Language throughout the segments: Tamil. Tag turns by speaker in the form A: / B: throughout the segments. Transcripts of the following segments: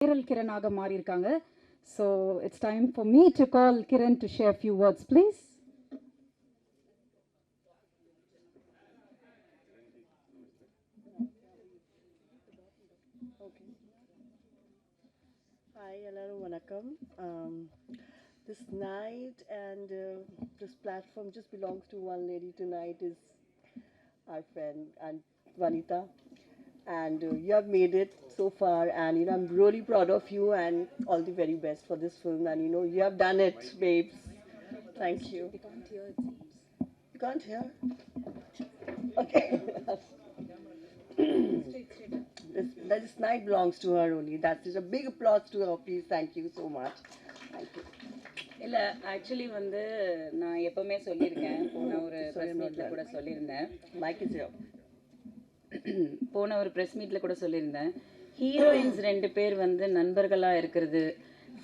A: viral Kiranaga maarirukanga. So it's time for me to call Kiran to share a few words, please.
B: Hi, hello, vanakkam. This night and this platform just belongs to one lady. Tonight is our friend and Vanita, and you have made it so far. And I'm really proud of you, and all the very best for this film. And you have done it, babes. Thank you.
A: We can't hear, it seems.
B: You can't hear? Okay. This night belongs to her only. That is a big applause to her. Please, thank you so much. Thank you.
C: இல்லை ஆக்சுவலி வந்து நான் எப்போவுமே சொல்லியிருக்கேன், போன ஒரு ப்ரெஸ் மீட்டில் கூட சொல்லியிருந்தேன்,
B: Mike is here.
C: போன ஒரு ப்ரெஸ் மீட்டில் கூட சொல்லியிருந்தேன், ஹீரோயின்ஸ் 2 பேர் வந்து நண்பர்களாக இருக்கிறது,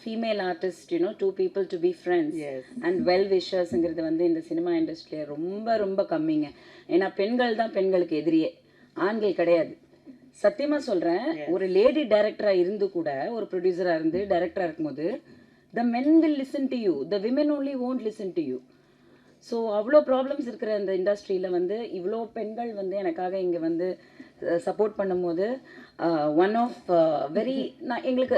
C: female artist two people to be friends and well விஷர்ஸுங்கிறது வந்து இந்த சினிமா இண்டஸ்ட்ரியில் ரொம்ப ரொம்ப கம்மிங்க. ஏன்னா பெண்கள் தான் பெண்களுக்கு எதிரியே, ஆண்கள் கிடையாது. சத்தியமாக சொல்கிறேன், ஒரு லேடி டைரக்டராக இருந்து கூட, ஒரு ப்ரொடியூசராக இருந்து டைரக்டராக இருக்கும்போது, the men will listen to you, the women only won't listen to you. So அவ்வளோ ப்ராப்ளம்ஸ் இருக்கிற இந்த இண்டஸ்ட்ரியில் வந்து இவ்வளோ பெண்கள் வந்து எனக்காக இங்கே வந்து சப்போர்ட் பண்ணும்போது ஒன் ஆஃப் வெரி நான் எங்களுக்கு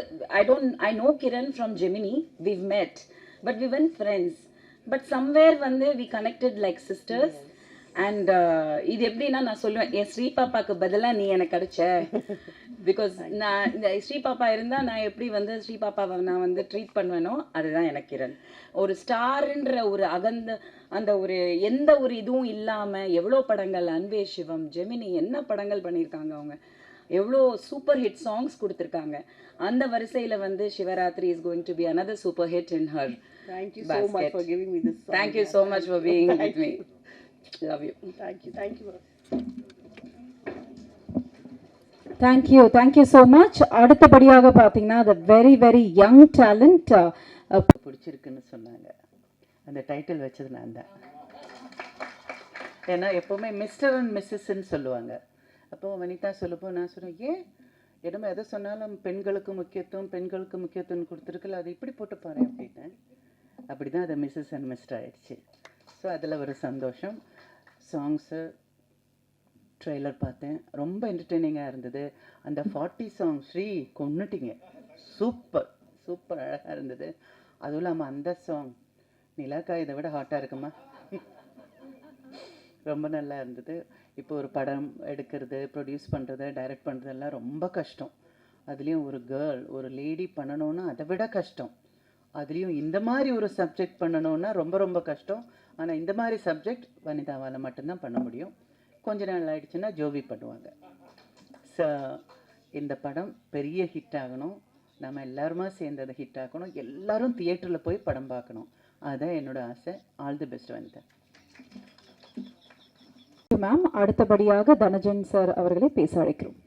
C: I know Kiran from Gemini, we've met but we weren't friends, but somewhere வந்து we connected like sisters. And இது எப்படின்னா நான் சொல்லுவேன், என் ஸ்ரீ பாப்பாவுக்கு பதிலாக நீ எனக்கு கிடைச்ச. பிகாஸ் நான் இந்த ஸ்ரீ பாப்பா இருந்தால் நான் எப்படி வந்து ஸ்ரீ பாப்பாவை நான் வந்து ட்ரீட் பண்ணுவேனோ அதுதான் எனக்கு கிரண். ஒரு ஸ்டாருன்ற ஒரு அந்த ஒரு எந்த ஒரு இதுவும் இல்லாமல் எவ்வளோ படங்கள், அன்பே சிவம், ஜெமினி என்ன படங்கள் பண்ணியிருக்காங்க அவங்க, எவ்வளோ சூப்பர் ஹிட் சாங்ஸ் கொடுத்துருக்காங்க. அந்த வரிசையில் வந்து Shivaratri is going to be another super hit in her basket.
B: Thank you so much for giving me this song.
C: Thank you so much for being with me. Love you.
B: Thank you.
A: Thank you so much. அடுத்தபடியாக பார்த்தீங்கன்னா the very very young talent
D: பிடிச்சிருக்குன்னு சொன்னாங்க. அந்த டைட்டில் வச்சது நான் தான். ஏன்னா எப்போவுமே மிஸ்டர் அண்ட் மிஸ்ஸஸ்ன்னு சொல்லுவாங்க. அப்போ வனிதா சொல்லப்போ நான் சொன்னேன், ஏன் என்னமோ எதை சொன்னாலும் பெண்களுக்கு முக்கியத்துவம் கொடுத்துருக்கல, அதை இப்படி போட்டு பாரு அப்படின்னு. அப்படி தான் அதை மிஸ்ஸஸ் அண்ட் மிஸ்டர் ஆயிடுச்சு. ஸோ அதில் ஒரு சந்தோஷம். சாங்ஸு ட்ரெய்லர் பார்த்தேன், ரொம்ப என்டர்டெய்னிங்காக இருந்தது. அந்த 40 சாங் ஸ்ரீ கொன்னுட்டிங்க, சூப்பர் அழகாக இருந்தது. அதுவும் இல்லாமல் அந்த சாங் நிலாக்கா இதை விட ஹாட்டாக இருக்குமா, ரொம்ப நல்லா இருந்தது. இப்போ ஒரு படம் எடுக்கிறது, ப்ரொடியூஸ் பண்ணுறது, டைரக்ட் பண்ணுறதெல்லாம் ரொம்ப கஷ்டம். அதுலேயும் ஒரு கேர்ள், ஒரு லேடி பண்ணணுன்னா அதை விட கஷ்டம். அதுலேயும் இந்த மாதிரி ஒரு சப்ஜெக்ட் பண்ணணுன்னா ரொம்ப ரொம்ப கஷ்டம். ஆனால் இந்த மாதிரி சப்ஜெக்ட் வனிதாவால் மட்டும்தான் பண்ண முடியும். கொஞ்ச நாள் ஆயிடுச்சுன்னா ஜோவி பண்ணுவாங்க. ஸோ இந்த படம் பெரிய ஹிட் ஆகணும், நம்ம எல்லாருமா சேர்ந்து அதை ஹிட் ஆகணும், எல்லாரும் தியேட்டரில் போய் படம் பார்க்கணும், அதுதான் என்னோட ஆசை. All the best Vanitha.
A: Ma'am, அடுத்தபடியாக தனஜன் சார் அவர்களை பேச அழைக்கிறோம்.